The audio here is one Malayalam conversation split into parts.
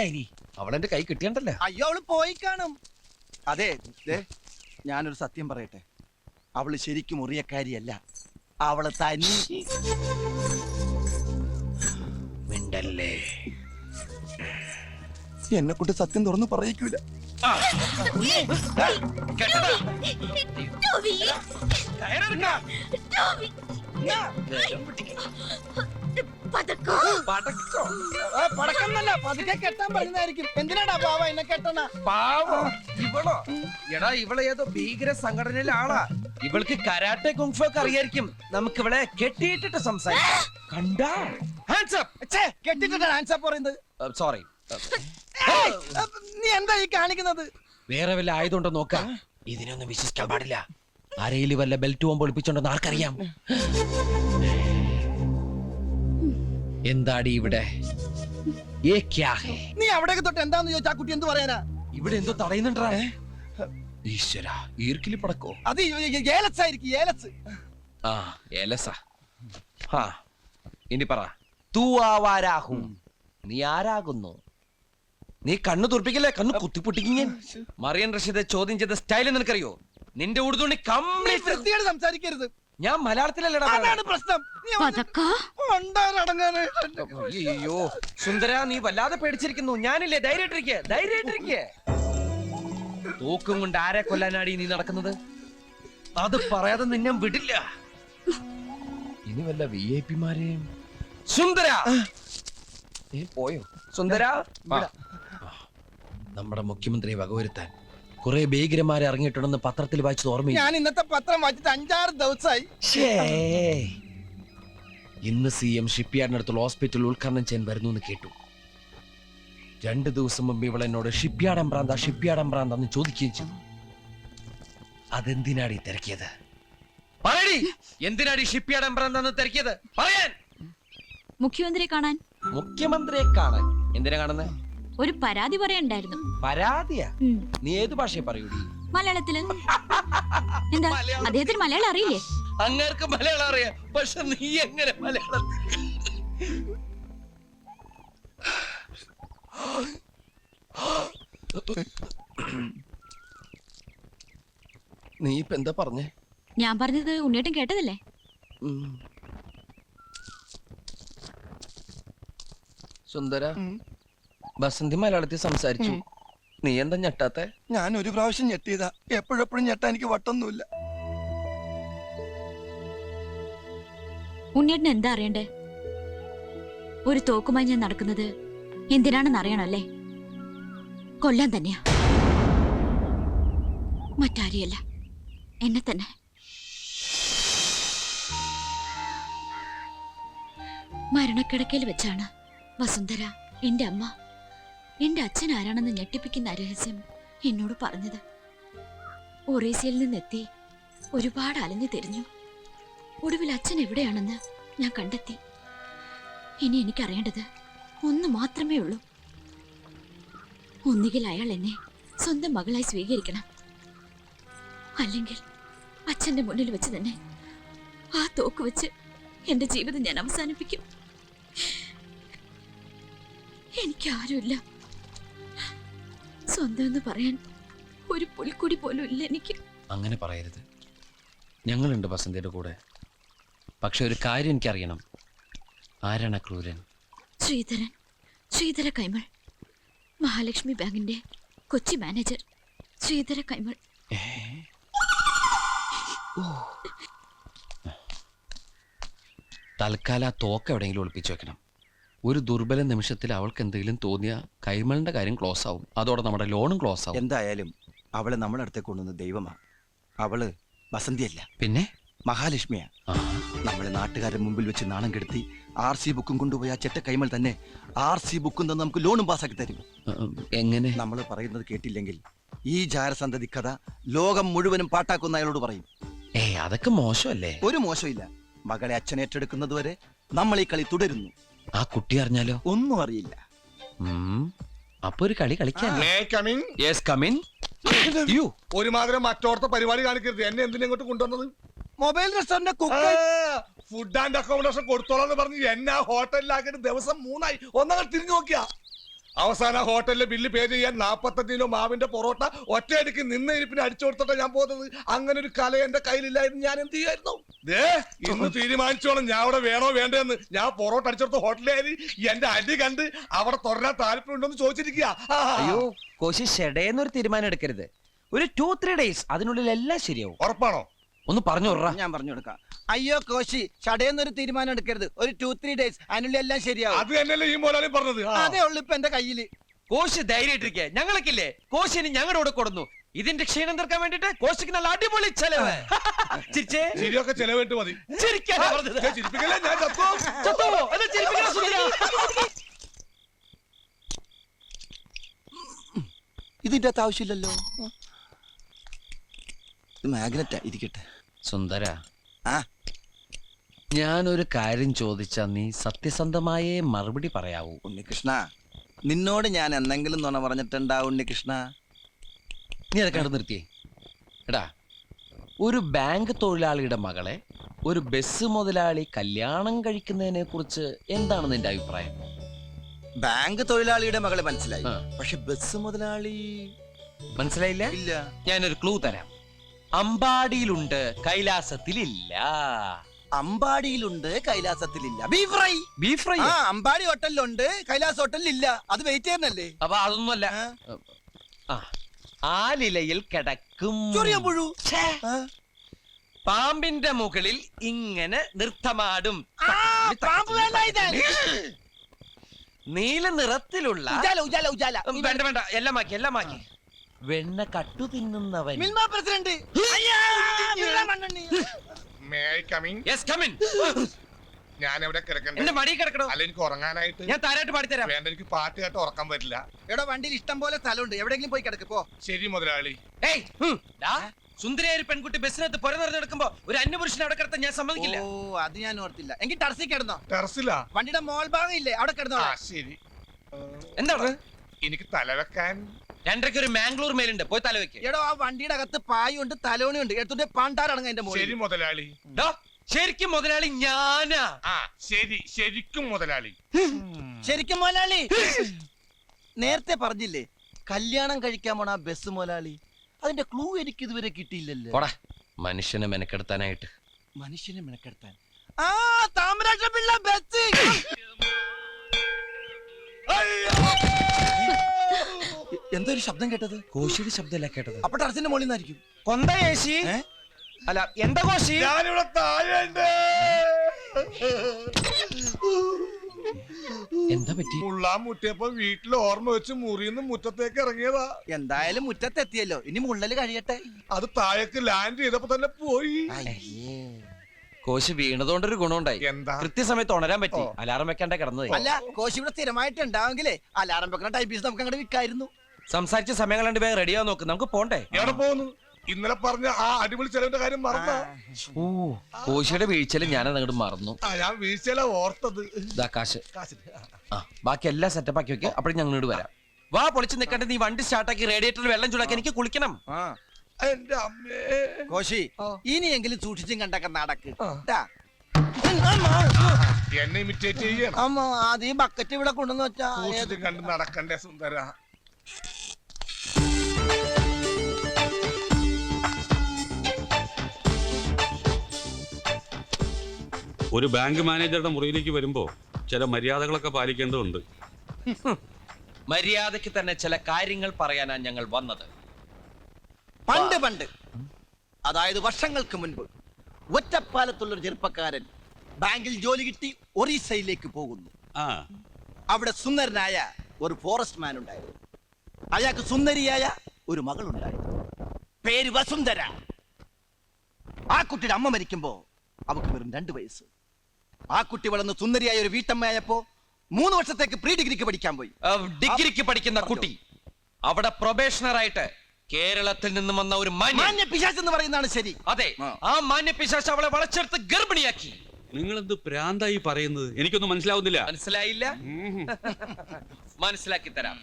അവളെന്റെ കൈ കിട്ടിയണ്ടല്ലോ. അയ്യോ അവള് പോയി കാണും. അതെ ഞാനൊരു സത്യം പറയട്ടെ, അവള് ശരിക്കും മുറിയക്കാരിയല്ല, അവള് തനി. മിണ്ടല്ലേ, എന്നെ കൊണ്ട് സത്യം തുറന്ന് പറയിക്കൂല. പടക്കന്നല്ല, പതുക്കെ കെട്ടാൻ പറയുന്നതായിരിക്കും. എന്തിനാടാ പാവ എന്നെ കെട്ടണ? പാവോ ഇവളോ? എടാ ഇവളെ ഏതോ ഭീകര സംഘടനയിലെ ആളാ. ഇവൾക്ക് കരാട്ടെ കുങ്ഫു ഒക്കെ അറിയായിരിക്കും. നമുക്ക് ഇവളെ കെട്ടിയിട്ടിട്ട് സംസാരിക്കാം. കണ്ടാ? Hands up. കെട്ടിട്ടിട്ടാണ് ഹാൻഡ്സ് അപ്പ് പറയുന്നത്. സോറി. നീ എന്താ ഈ കാണിക്കുന്നത്? വേറെ വല്ല ആയതുകൊണ്ടോ നോക്കാം. ഇതിനൊന്നും വിശ്വസിക്കാൻ പാടില്ല. അരയിൽ വല്ല ബെൽറ്റ് പോകുമ്പോൾ ഒളിപ്പിച്ചോണ്ടെന്ന് ആർക്കറിയാം? എന്താടി ഇവിടെ? നീ അവിടേക്ക് തൊട്ട് എന്താന്ന് ചോദിച്ചാ കുട്ടി എന്ത് പറയാനാ? ഇവിടെ എന്തോ തടയുന്നുണ്ടാ? ഈശ്വര, ഈർക്കിലി പടക്കോ? അത് ഏലസ് ആയിരിക്കും, ഏലസ്. ആ ഏലസാ. ഹാ ഇനി പറ. തൂ ആവാരാഹും, നീ ആരാകുന്നു? നീ കണ്ണു തുറപ്പിക്കല്ലേ, കണ്ണു കുത്തിപ്പൊട്ടിക്കും ഞാൻ. മറിയൻ റഷീദ് ചോദ്യം ചെയ്ത സ്റ്റൈൽ നിനക്കറിയോ? നിന്റെ ഉടുതുണി കംപ്ലീറ്റ് സംസാരിക്കരുത്. ഞാൻ മലയാളത്തിലല്ലടാ. അതാണ് പ്രശ്നം. അയ്യോ സുന്ദര, നീ വല്ലാതെ പേടിച്ചിരിക്കുന്നു. ഞാനില്ലേ, ധൈര്യമായിട്ടിരിക്കേ. തൂക്കും കൊണ്ട് ആരെ കൊല്ലാനാടി നീ നടക്കുന്നത്? അത് പറയാതെ നിന്നെ വിടില്ല. ഇനി വല്ല VIP മാരെയും. സുന്ദര നീ പോയോ? സുന്ദര, നമ്മുടെ മുഖ്യമന്ത്രിയെ വകവരുത്താൻ കുറെ ഭീകരന്മാരെ ഇറങ്ങിയിട്ടുണ്ടെന്ന് പത്രത്തിൽ വായിച്ചത് ഓർമ്മയില്ല? ഞാൻ ഇന്നത്തെ പത്രം വായിച്ചിട്ട് 5-6 ദിവസമായി. ഇന്ന് CM ഷിപ്പ്യാർഡിനടുത്തുള്ള ഹോസ്പിറ്റൽ ഉദ്ഘാടനം ചെയ്യാൻ വരുന്നു എന്ന് കേട്ടു. 2 ദിവസം മുമ്പ് ഇവൾ എന്നോട് ഷിപ്പ്യാർഡ് എംബ്രാന്താന്ന് ചോദിക്കുകയും ചെയ്തു. അതെന്തിനാടി തിരക്കിയത്? പറയടി, എന്തിനാടി ഷിപ്പ്യാർഡ് എംബ്രാന്താന്ന് തിരക്കിയത്? പറയാൻ. മുഖ്യമന്ത്രിയെ കാണാൻ. മുഖ്യമന്ത്രിയെ കാണാൻ? എന്തിനാ കാണുന്നത്? ഒരു പരാതി പറയണ്ടായിരുന്നു. പരാതിയാ? നീ ഏത് ഭാഷയെ പറയൂടി? മലയാളത്തില്. എന്താ അദ്ദേഹത്തിന് മലയാളം അറിയില്ലേ? അങ്ങേർക്ക് മലയാളം അറിയാം, പക്ഷെ നീ എങ്ങനെ മലയാളം? നീ ഇപ്പൊ എന്താ പറഞ്ഞേ? ഞാൻ പറഞ്ഞത് ഉണ്ണിയേട്ടൻ കേട്ടതല്ലേ? സുന്ദര, ബസന്തി മലയാളത്തിൽ സംസാരിച്ചു. നീ എന്താ ഞെട്ടാത്തെ? ഞാൻ ഒരു പ്രാവശ്യം ഞെട്ടിയതാ, എപ്പോഴെപ്പോഴും ഞെട്ടാൻ എനിക്ക് വട്ടൊന്നുമില്ല. ഉണ്ണിയേട്ടൻ എന്താ അറിയണ്ടേ? ഒരു തോക്കുമായി ഞാൻ നടക്കുന്നത് എന്തിനാണെന്ന് അറിയണല്ലേ? കൊല്ലാൻ തന്നെയാ, മറ്റാരെയല്ല, എന്നെ തന്നെ. മരണക്കിടക്കയിൽ വെച്ചാണ് വസുന്ധര, എന്റെ അമ്മ, എന്റെ അച്ഛൻ ആരാണെന്ന് ഞെട്ടിപ്പിക്കുന്ന രഹസ്യം എന്നോട് പറഞ്ഞത്. ഒറീസയിൽ നിന്നെത്തി ഒരുപാട് അലഞ്ഞു തിരിഞ്ഞു. ഒടുവിൽ അച്ഛൻ എവിടെയാണെന്ന് ഞാൻ കണ്ടെത്തി. ഇനി എനിക്കറിയേണ്ടത് ഒന്ന് മാത്രമേ ഉള്ളൂ. ഒന്നുകിൽ അയാൾ എന്നെ സ്വന്തം മകളായി സ്വീകരിക്കണം, അല്ലെങ്കിൽ അച്ഛന്റെ മുന്നിൽ വെച്ച് തന്നെ ആ തോക്ക് വെച്ച് എന്റെ ജീവിതം ഞാൻ അവസാനിപ്പിക്കും. എനിക്കാരുമില്ല, സ്വന്തം എന്ന് പറയാൻ ഒരു പുൽക്കുടി പോലും ഇല്ല എനിക്ക്. അങ്ങനെ പറയരുത്, ഞങ്ങളുണ്ട് ബസന്തിയുടെ കൂടെ. പക്ഷെ ഒരു കാര്യം എനിക്കറിയണം, ആരാണ് ക്രൂരൻ? ശ്രീധര കൈമൾ, മഹാലക്ഷ്മി ബാങ്കിന്റെ കൊച്ചി മാനേജർ ശ്രീധര കൈമൾ. തൽക്കാലം ആ തോക്ക് എവിടെയെങ്കിലും ഒളിപ്പിച്ചു വെക്കണം. ഒരു ദുർബല നിമിഷത്തിൽ അവൾക്ക് എന്തെങ്കിലും തോന്നിയ കൈമളിന്റെ കാര്യം ക്ലോസ് ആവും. അതോടെ നമ്മുടെ ലോണും ക്ലോസ് ആവും. എന്തായാലും അവളെ നമ്മുടെ അടുത്തേക്ക് കൊണ്ടുവന്ന ദൈവമാ. അവള് ബസന്തിയല്ല, പിന്നെ മഹാലക്ഷ്മിയാ. നമ്മളെ നാട്ടുകാരുടെ മുമ്പിൽ വെച്ച് നാണം കെടുത്തി RC ബുക്കും കൊണ്ടുപോയി ആ ചെറ്റ കൈമൾ തന്നെ RC ബുക്കും തന്നെ നമുക്ക് ലോണും പാസ്സാക്കി തരും. എങ്ങനെ? നമ്മൾ പറയുന്നത് കേട്ടില്ലെങ്കിൽ ഈ ജാരസന്തതി കഥ ലോകം മുഴുവനും പാട്ടാക്കുന്ന അയാളോട് പറയും. അതൊക്കെ മോശമല്ലേ? ഒരു മോശമില്ല. മകളെ അച്ഛൻ ഏറ്റെടുക്കുന്നത് വരെ നമ്മൾ ഈ കളി തുടരുന്നു. ആ കുട്ടി അറിഞ്ഞാലോ? ഒന്നും അറിയില്ല. അപ്പൊ ഒരു കളി കളിക്കാൻ. ഒരുമാതിരി മറ്റോർത്തെ പരിപാടി കാണിക്കരുത്. എന്നെ എന്തിനാ ഇങ്ങോട്ട് കൊണ്ടുവന്നത്? Mobile restaurant food and accommodation കൊടുത്തോളാന്ന് പറഞ്ഞ് എന്നെ ഹോട്ടലിലാക്കിയിട്ട് ദിവസം 3 ആയി. ഒന്നങ്ങൾ തിരിഞ്ഞു നോക്കിയാ അവസാന ഹോട്ടലിലെ ബില്ല് പേ ചെയ്യാൻ 45 കിലോ മാവിന്റെ പൊറോട്ട ഒറ്റയടിക്ക് നിന്ന ഇരിപ്പിന് അടിച്ചു കൊടുത്തിട്ടാ ഞാൻ പോകുന്നത്. അങ്ങനെ ഒരു കല എന്റെ കയ്യിലില്ലായിരുന്നു, ഞാൻ എന്ത് ചെയ്യായിരുന്നു? ദേ ഇന്ന് തീരുമാനിച്ചോളാം ഞാൻ അവിടെ വേണോ വേണ്ടെന്ന്. ഞാൻ പൊറോട്ട അടിച്ചെടുത്ത ഹോട്ടലിൽ എന്റെ അടി കണ്ട് അവിടെ തുടരാൻ താല്പര്യമുണ്ടോന്ന് ചോദിച്ചിരിക്കുക. അയ്യോ കോശി ഷെഡേന്നൊരു തീരുമാനം എടുക്കരുത്. ഒരു 2-3 ഡേയ്സ് അതിനുള്ളിൽ എല്ലാം ശരിയാവും. ഉറപ്പാണോ? ഒന്ന് പറഞ്ഞു വിടറാ. ഞാൻ പറഞ്ഞു കൊടുക്കാം. അയ്യോ കോശി, ചടയെന്നൊരു തീരുമാനം എടുക്കരുത്. ഒരു 2-3 ഡേയ്സ് അതിനുള്ളിൽ എല്ലാം ശരിയാവും. അത് തന്നെയല്ലേ ഈ മോലാലും പറഞ്ഞത്. അതേ ഉള്ളു ഇപ്പൊ എന്റെ കയ്യില്. കോശി ധൈര്യമായിട്ടിരിക്കെ, ഞങ്ങൾക്കില്ലേ കോശിന് ഞങ്ങളുടെ കൂടെ കൊടുന്നു. ഇതിന്റെ ക്ഷീണം തീർക്കാൻ വേണ്ടിട്ട് കോശിക്ക് നല്ല അടിപൊളി ചെലവ്. ചിരിച്ചേ, ശരിയൊക്കെ ചെലവിട്ട് മതി. ചിരിക്കാനാ പറഞ്ഞത്. ചിരിപ്പിക്കല്ലേ, ഞാൻ ചത്തോ? ചത്തുവോ? എന്നാ ചിരിപ്പിക്കണ സുന്ദരാ. ഇതിന്റെ അകത്ത് ആവശ്യമില്ലല്ലോ. മാഗ്നറ്റാ, ഇരിക്കട്ടെ. സുന്ദര, ആ ഞാനൊരു കാര്യം ചോദിച്ചാ നീ സത്യസന്ധമായേ മറുപടി പറയാവൂ. ഉണ്ണികൃഷ്ണ, നിന്നോട് ഞാൻ എന്തെങ്കിലും നുണ പറഞ്ഞിട്ടുണ്ടാ ഉണ്ണികൃഷ്ണ? നീ അതൊക്കെ കണ്ടു നിർത്തിയേ. എടാ, ഒരു ബാങ്ക് തൊഴിലാളിയുടെ മകളെ ഒരു ബസ് മുതലാളി കല്യാണം കഴിക്കുന്നതിനെ കുറിച്ച് എന്താണ് നിന്റെ അഭിപ്രായം? ബാങ്ക് തൊഴിലാളിയുടെ മകളെ മനസ്സിലായി, ആ. പക്ഷെ ബസ് മുതലാളി മനസ്സിലായില്ല? ഇല്ല. ഞാനൊരു ക്ലൂ തരാം. അമ്പാടിയിലുണ്ട്, കൈലാസത്തിലില്ല. അമ്പാടിയിലുണ്ട്, കൈലാസത്തിലില്ല. Beef fry. Beef fry. ആ, അമ്പാടി ഹോട്ടലിലുണ്ട്, കൈലാസ് ഹോട്ടലിലില്ല. അത് വെയിറ്റ് ചെയ്യുന്നല്ലേ? അപ്പൊ അതൊന്നുമല്ല. ആ, ആലിലയിൽ കിടക്കും ചൊറിയാൻ പുഴു. ആ. പാമ്പിന്റെ മുകളിൽ ഇങ്ങനെ നൃത്തമാടും. ആ, പാമ്പ് വേണ്ട ഇതാണ്. നീല നിറത്തിലുള്ള ഉജാല, ഉജാല, ഉജാല. വേണ്ട വേണ്ട, എല്ലാം മാക്കി, എല്ലാം മാക്കി. വെണ്ണ കട്ടു തിന്നുന്നവൻ. മിൽമ പ്രസിഡന്റ്. അയ്യാ, Milma മണ്ണെണ്ണി. May I come in? Yes, come in. ഞാൻ എവിടെ കിടക്കണ്ടേ? എന്റെ മടി കിടക്കണോ? അല്ല എനിക്ക് ഉറങ്ങാനായിട്ട്. ഞാൻ താരായിട്ട് പാടിത്തരാം. വേണ്ട, എനിക്ക് പാട്ട് കേട്ട് ഉറക്കാൻ പറ്റില്ല. എടോ, വണ്ടിയിൽ ഇഷ്ടം പോലെ സ്ഥലമുണ്ട്, എവിടെയെങ്കിലും പോയി കിടക്ക് പോ. ശരി മുതലാളി. ഏയ്, ഡാ, സുന്ദരിയായ ഒരു പെൺകുട്ടി ബസ്സിനകത്ത് പുര നിറഞ്ഞെടുക്കുമ്പോ ഒരു അന്യപുരുഷനെ അവിടെ കിടത്താൻ ഞാൻ സമ്മതിക്കില്ല. ഓ, അത് ഞാൻ ഓർത്തില്ല. എങ്കിൽ ടർസി കിടന്നോ. ടെറസിലാ? വണ്ടിയുടെ മോൾ ഭാഗം ഇല്ലേ, അവിടെ കിടന്നോ. ആ ശരി. എന്താണ്? എനിക്ക് തലവെക്കാൻ 2:30 ഒരു മാംഗ്ലൂർ മേലുണ്ട്, പോയി തലവെക്ക്. എടോ, ആ വണ്ടിയുടെ അകത്ത് പായുണ്ട്, തലോണിയുണ്ട്. എടുത്തിട്ട് പാണ്ടാറടങ്ങ എന്റെ ശരി മോളിൽ. മുതലാളി. ഡാ, ശരിക്കും മുതലാളി ഞാനാ. ആ ശരി, ശരിക്കും മുതലാളി. ശരിക്കും മോലാളി. നേരത്തെ പറഞ്ഞില്ലേ കല്യാണം കഴിക്കാൻ പോണ ആ ബസ് മോലാളി? അതിന്റെ ക്ലൂ എനിക്ക് ഇതുവരെ കിട്ടിയില്ലല്ലോ. പോടാ, മനുഷ്യനെ മെനക്കെടുത്താനായിട്ട്. മനുഷ്യനെ മെനക്കെടുത്താൻ. ആ, താമരാക്ഷ പിള്ള ബസ്. എന്തോ ഒരു ശബ്ദം കേട്ടത്? കോശിയുടെ ശബ്ദമല്ല കേട്ടത്. അപ്പൊ ടർസിന്റെ മോളിൽ നിന്നായിരിക്കും. കൊന്ത കോശി. അല്ല, എന്താ കോശി? ഞാനിവിടെ താഴെയുണ്ട്. എന്താ പറ്റി? മുള്ളാൻ മുട്ടിയപ്പോ വീട്ടിൽ ഓർമ്മ വെച്ച് മുറിന്ന് മുറ്റത്തേക്ക് ഇറങ്ങിയതാ. എന്തായാലും മുറ്റത്തെത്തിയല്ലോ, ഇനി മുള്ളല് കഴിയട്ടെ. അത് താഴേക്ക് ലാൻഡ് ചെയ്തപ്പോ തന്നെ പോയി. കോശി വീണതുകൊണ്ടൊരു ഗുണമുണ്ടായി. എന്താ? കൃത്യസമയത്ത് ഉണരാൻ പറ്റി. അലാറം വെക്കാണ്ട കിടന്നത്. അല്ല, കോശി ഇവിടെ സ്ഥിരമായിട്ട് ഉണ്ടാവെങ്കിലേ അലാറം വെക്കുന്ന ടൈപ്പീസ് നമുക്ക് അങ്ങോട്ട് വിൽക്കായിരുന്നു. സംസാരിച്ച സമയം കണ്ട് വേഗം റെഡിയാ നോക്ക്, നമുക്ക് പോണ്ടേ? എവിടെ പോകുന്നു? ഇന്നലെ പറഞ്ഞ ആ അടിപൊളി ചെലവിന്റെ കാര്യം മറന്ന. ഓ, കോശിയുടെ വീഴ്ചയിൽ ഞാനത് അങ്ങോട്ട് മറന്നു. ഞാൻ വീഴ്ചയില ഓർത്തത്. ഇതാ കാശ്. ആ, ബാക്കി എല്ലാം സെറ്റപ്പ് ആക്കി വെക്കുക. അപ്പോഴും ഞങ്ങൾ ഇങ്ങോട്ട് വരാം. വാ, പൊളിച്ച് നിൽക്കണ്ട. നീ വണ്ടി സ്റ്റാർട്ടാക്കി റേഡിയേറ്ററിൽ വെള്ളം ചൂടാക്കി എനിക്ക് കുളിക്കണം. എന്റെ അമ്മേ. കോശി, ഇനിയെങ്കിലും സൂക്ഷിച്ചും കണ്ടൊക്കെ നടക്ക്. ട്ടാ. എന്നെ ഇമിറ്റേറ്റ് ചെയ്യണം. അമ്മ, അത് ഈ ബക്കറ്റ് ഇവിടെ കൊണ്ടുവന്ന് വെച്ചാ സൂക്ഷിച്ചും കണ്ട് നടക്കണ്ടേ സുന്ദര. ഒരു ബാങ്ക് മാനേജറുടെ മുറിയിലേക്ക് വരുമ്പോ ചില മര്യാദകളൊക്കെ പാലിക്കേണ്ടതുണ്ട്. മര്യാദയ്ക്ക് തന്നെ ചില കാര്യങ്ങൾ പറയാനാണ് ഞങ്ങൾ വന്നത്. പണ്ട് അതായത് വർഷങ്ങൾക്ക് മുൻപ് ഒറ്റപ്പാലത്തുള്ളൊരു ചെറുപ്പക്കാരൻ ബാങ്കിൽ ജോലി കിട്ടി ഒറീസയിലേക്ക് പോകുന്നു. ആ, അവിടെ സുന്ദരനായ ഒരു ഫോറസ്റ്റ് മാൻ ഉണ്ടായിരുന്നു. അയാൾക്ക് സുന്ദരിയായ ഒരു മകളുണ്ടായിരുന്നു. പേര് വസുന്ധര. ആ കുട്ടിയുടെ അമ്മ മരിക്കുമ്പോ അവക്ക് വെറും 2 വയസ്സ്. ആ കുട്ടി വളർന്ന് സുന്ദരിയായ ഒരു വീട്ടമ്മയായപ്പോ 3 വർഷത്തേക്ക് പ്രീ ഡിഗ്രിക്ക് പഠിക്കാൻ പോയി. ഡിഗ്രിക്ക് പഠിക്കുന്ന കുട്ടി അവിടെ പ്രൊബേഷണർ ആയിട്ട് കേരളത്തിൽ നിന്നും വന്ന ഒരു മാന്യ പിശാച് എന്ന് പറയുന്നതാണ് ശരി. അതെ, ആ മാന്യ പിശാച് അവളെ വളച്ചെടുത്ത് ഗർഭിണിയാക്കി. നിങ്ങൾ എന്ത് പ്രാന്തായി പറയുന്നത്? എനിക്കൊന്നും മനസ്സിലാവുന്നില്ല. മനസ്സിലായില്ല? മനസ്സിലാക്കി തരാം.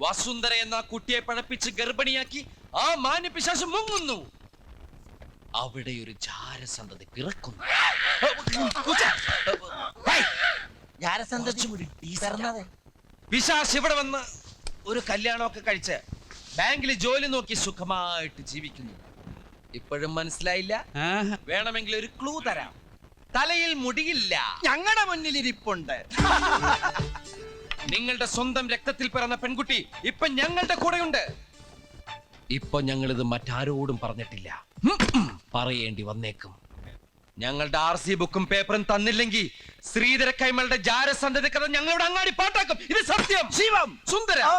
വസുന്ധര എന്ന കുട്ടിയെ പഴപ്പിച്ച് ഗർഭിണിയാക്കി ആ മാന്യ പിശാച് മുങ്ങുന്നു. അവിടെ ഒരു ജാരസന്തതി പിറക്കുന്നു. പിശാശ് ഇവിടെ വന്ന് ഒരു കല്യാണമൊക്കെ കഴിച്ച് ബാങ്കിൽ ജോലി നോക്കി സുഖമായിട്ട് ജീവിക്കുന്നു. ഇപ്പോഴും മനസ്സിലായില്ല? വേണമെങ്കിൽ ഒരു ക്ലൂ തരാം. തലയിൽ മുടിയില്ല. ഞങ്ങളുടെ മുന്നിൽ ഇരിപ്പുണ്ട്. നിങ്ങളുടെ സ്വന്തം രക്തത്തിൽ പിറന്ന പെൺകുട്ടി ഇപ്പൊ ഞങ്ങളുടെ കൂടെയുണ്ട്. ഇപ്പൊ ഞങ്ങളിത് മറ്റാരോടും പറഞ്ഞിട്ടില്ല. പറയേണ്ടി വന്നേക്കും. ഞങ്ങളുടെ RC ബുക്കും പേപ്പറും തന്നില്ലെങ്കിൽ ശ്രീധര കൈമളുടെ ജാരസന്ധത കഥ ഞങ്ങളുടെ അങ്ങാടി പാട്ടാക്കും. ഇത് സത്യം. ശിവം സുന്ദര. ഓ,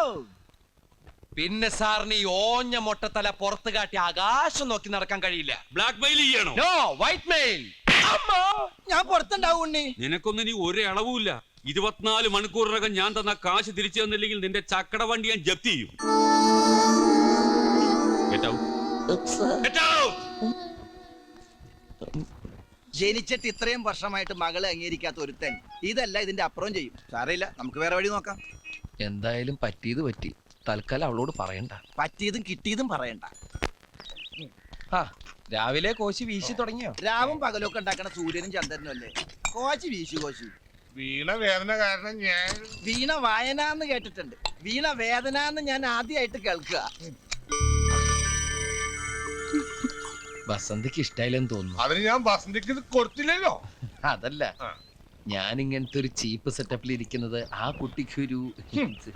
പിന്നെ സാറിന് ഈ ഓഞ്ഞ മൊട്ടത്തല പുറത്ത് കാട്ടി ആകാശം നോക്കി നടക്കാൻ കഴിയില്ല. ബ്ലാക്ക് മെയിൽ ചെയ്യണോ? No, white mail. ഞാൻ പുറത്തുണ്ടാവും ഉണ്ണി. നിനക്കൊന്നും ഇനി ഒരു അളവുമില്ല. 24 മണിക്കൂറിനകം ഞാൻ തന്ന കാശ് തിരിച്ചു തന്നില്ലെങ്കിൽ നിന്റെ ചക്കട വണ്ടി ഞാൻ ജപ്തി ചെയ്യും. Get out. Get out. ജനിച്ചിട്ട് ഇത്രയും വർഷമായിട്ട് മകളെ അംഗീകരിക്കാത്ത ഒരുത്തൻ ഇതല്ല ഇതിന്റെ അപ്പുറം ചെയ്യും. സാരമില്ല, നമുക്ക് വേറെ വഴി നോക്കാം. എന്തായാലും പറ്റിയത് പറ്റി. തൽക്കാലം അവളോട് പറയണ്ട. പറ്റിയതും കിട്ടിയതും പറയണ്ട. ആ, രാവിലെ കോശി വീശി തുടങ്ങിയോ? രാവും പകലൊക്കെ ഉണ്ടാക്കണ സൂര്യനും ചന്ദ്രനും അല്ലേ? കോശി വീശു കോശി. വീണ വേദന കാരണം ഞാൻ വീണ വായന എന്ന് കേട്ടിട്ടുണ്ട്. വീണ വേദന എന്ന് ഞാൻ ആദ്യമായിട്ട് കേൾക്കുക. വസന്തിക്ക് ഇഷ്ടായില്ലെന്ന് തോന്നുന്നു. അതിന് ഞാൻ വസന്തിക്ക് ഇത് കൊടുത്തില്ലല്ലോ. അതല്ല, ഞാൻ ഇങ്ങനത്തെ ഒരു ചീപ്പ് സെറ്റപ്പിൽ ഇരിക്കുന്നത് ആ കുട്ടിക്കൊരു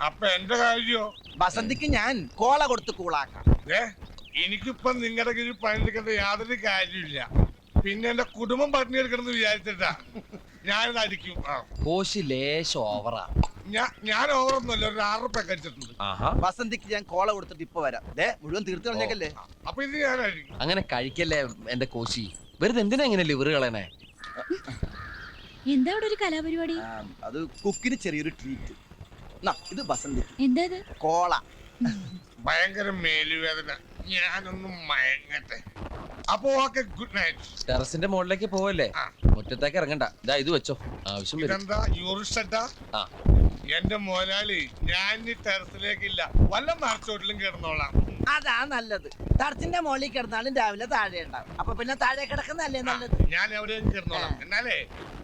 അപ്പൊ എന്റെ കാര്യോ? വസന്തിക്ക് ഞാൻ കോള കൊടുത്ത് കൂളാക്കാം. എനിക്കിപ്പൊ നിങ്ങളുടെ കീഴിൽ പണിയെടുക്കേണ്ട യാതൊരു കാര്യമില്ല. പിന്നെ എന്റെ കുടുംബം പട്ടിണി എടുക്കണമെന്ന് വിചാരിച്ചിട്ടാ ഞാനിത് അടിക്കും. കോശി ലേശം ഓവറാ. ഞാൻ ഓവറൊന്നുമല്ല, ഒരു 6 റുപ്യ കഴിച്ചിട്ടുണ്ട്. വസന്തിക്ക് ഞാൻ കോള കൊടുത്തിട്ട് ഇപ്പൊ വരാം. മുഴുവൻ തീർത്ത് കളഞ്ഞേക്കല്ലേ. അപ്പൊ ഇത് ഞാൻ അടിക്കും. അങ്ങനെ കഴിക്കല്ലേ എന്റെ കോശി. വെറുതെ എന്തിനാ ഇങ്ങനെ ലിവർ കളയണേ? എന്താ ഇവിടെ ഒരു കലാപരിപാടി? അത് കുക്കിന് ചെറിയൊരു ട്രീറ്റ്. ഇത് വസന്തി എന്താ കോള. ഭയങ്കര മേലുവേദന, ഞാനൊന്നും മയങ്ങട്ടെ. അപ്പൊ ഓക്കെ, ഗുഡ് നൈറ്റ്. ടെറസിന്റെ മുകളിലേക്ക് പോവല്ലേ? മുറ്റത്തേക്ക് ഇറങ്ങണ്ട. ഇതാ ഇത് വെച്ചോ, ആവശ്യം വരും. ഇതെന്താ യൂറിസ്റ്റ? എന്റെ മോലാളി, ഞാൻ ഈ ടെറസിലേക്കില്ല, വല്ല മറച്ചോട്ടിലും കിടന്നോളാം. അതാ നല്ലത്. ടർച്ചിന്റെ മുകളിൽ കിടന്നാലും രാവിലെ താഴെ ഉണ്ടാവും. അപ്പൊ പിന്നെ താഴെ കിടക്കുന്നല്ലേ നല്ലത്. ഞാൻ എവിടെയും കിടന്നോളാം. എന്നാലേ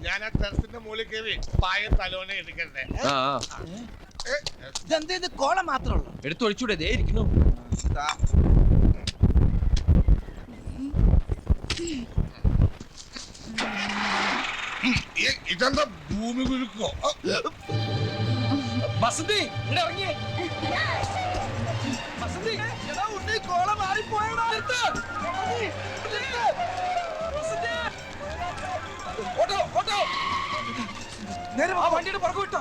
ഞാൻ ആ ടെറസിന്റെ മുകളിൽ കയറി പായ തലോനെ എടുക്കണ്ടേ? ഇതെന്ത്, ഇത് കോള മാത്രമേ ഉള്ളൂ? എടുത്തു ഒഴിച്ചൂടെ? ദേ ഇരിക്കുന്നു. ഇതെന്താ ഭൂമി കുലുക്കോ? വസന്തി ഇവിടെ ഇറങ്ങിയേ. വസന്തി, കോള മാറിപ്പോയടാ. ഓട്ടോ ഓട്ടോ, നേരെ ആ വണ്ടിയുടെ പുറകു വിട്ടോ.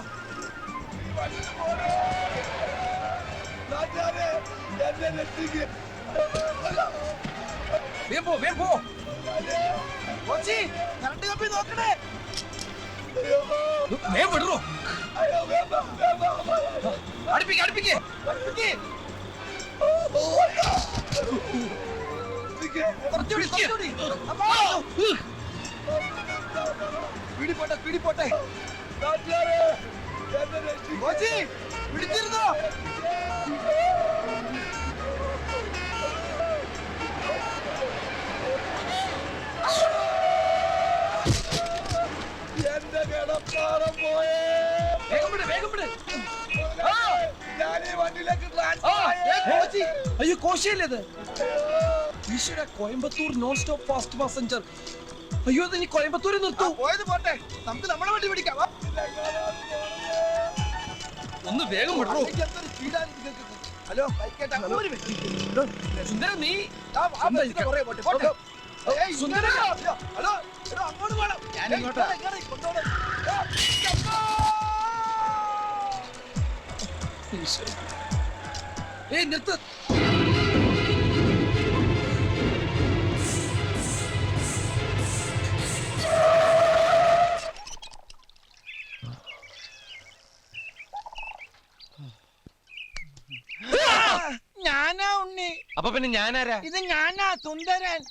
വേഗം പോ, വേഗം പോ. കറണ്ട് കമ്പി നോക്കണേ. വേഗം വിടറോ. അടുപ്പിക്ക് അടുപ്പിക്ക്. പിടിപോട്ടെ പിടിപോട്ടെ. പിടിച്ചിരുന്നോ? എന്റെ കിടപ്പാറം പോയേ. വേഗം വിട്, വേഗം വിട്. ഞാൻ ഈ വണ്ടിയിലേക്ക് അയ്യോ, കോശിയല്ലേ ഇത്? ഈശ്വര, Coimbatore non stop fast passenger. അയ്യോ, ഇത് ഇനി കോയമ്പത്തൂരിൽ നിർത്തൂ. പോയത് പോട്ടെ, നമുക്ക് നമ്മളെ വണ്ടി പിടിക്കാം. ഒന്ന് വേഗം വിടറോ. ഹലോ, സുന്ദര, നീ സുന്ദര. ഹലോ, അങ്ങോട്ട് പോകണം. ഞാൻ ഇങ്ങോട്ടാ. ഏയ്, നിർത്ത്. ഞാനാ ഉണ്ണി. അപ്പൊ പിന്നെ ഞാനാരാ? ഇത് ഞാനാ സുന്ദരൻ.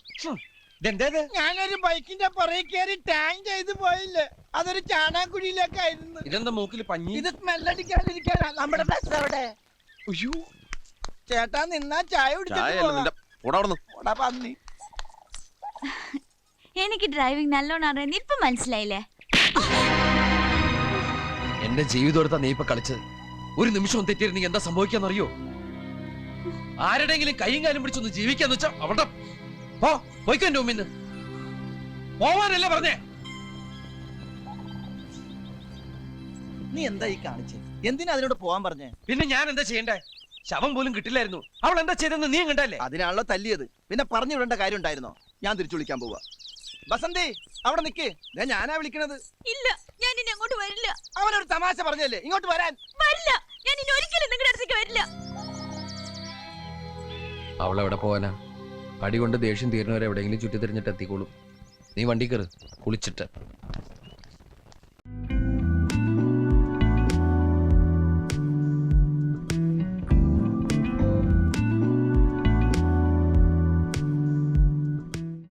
ഇതെന്തേത്? ഞാനൊരു ബൈക്കിന്റെ പുറകെ കയറി ടാങ് ചെയ്ത് പോയില്ലേ, അതൊരു ചാണാക്കുഴിയിലേക്കായിരുന്നു. ഇതെന്താ മൂക്കിൽ പഞ്ഞി? ഇത് സ്മെല്ലടിക്കാണ്ടിരിക്കാനാ. നമ്മുടെ ബസ് അവിടെ. അയ്യോ, ചേട്ടാ നിന്നാ ചായ കുടിച്ചിട്ട് പന്നി. എനിക്ക് ഡ്രൈവിംഗ് നല്ലോണം അറിയാൻ ഇപ്പൊ മനസ്സിലായില്ലേ? എന്റെ ജീവിതം എടുത്താ നീ ഇപ്പൊ കളിച്ചത്. ഒരു നിമിഷം തെറ്റിയിരുന്നെങ്കിൽ എന്താ സംഭവിക്കാന്നറിയോ? ആരുടെങ്കിലും കൈയും കാലും പിടിച്ചൊന്ന് ജീവിക്കാന്ന് വെച്ചാ അവിടെ പോയിക്കോ എന്റെ മുമ്പിന്ന്. പോവാനല്ലേ പറഞ്ഞേ? നീ എന്താ ഈ കാണിച്ചേ? എന്തിനാ അതിനോട് പോവാൻ പറഞ്ഞേ? പിന്നെ ഞാൻ എന്താ ചെയ്യണ്ടേ? ശവം പോലും കിട്ടില്ലായിരുന്നു. അവൾ എന്താ ചെയ്തെന്ന് നീ കണ്ടല്ലേ? അതിനാണല്ലോ തല്ലിയത്. പിന്നെ പറഞ്ഞു വിടേണ്ട കാര്യം ഉണ്ടായിരുന്നോ? ഞാൻ തിരിച്ചു വിളിക്കാൻ പോവാ. ബസന്തി അവിടെ നിക്ക്. ഞാനാ വിളിക്കണത്. ഇല്ല, ഞാൻ ഇനി അങ്ങോട്ട് വരില്ല. അവനൊരു തമാശ പറഞ്ഞല്ലേ ഇങ്ങോട്ട് വരാൻ. വരില്ല, ഞാൻ ഇനി ഒരിക്കലും നിങ്ങളുടെ അടുത്തേക്ക് വരില്ല. അവളെവിടെ പോവാനാ? അടി കൊണ്ട് ദേഷ്യം തീരുന്നവരെ എവിടെയെങ്കിലും ചുറ്റി തിരിഞ്ഞിട്ട് എത്തിക്കോളും. നീ വണ്ടി കയറ്, കുളിച്ചിട്ട്.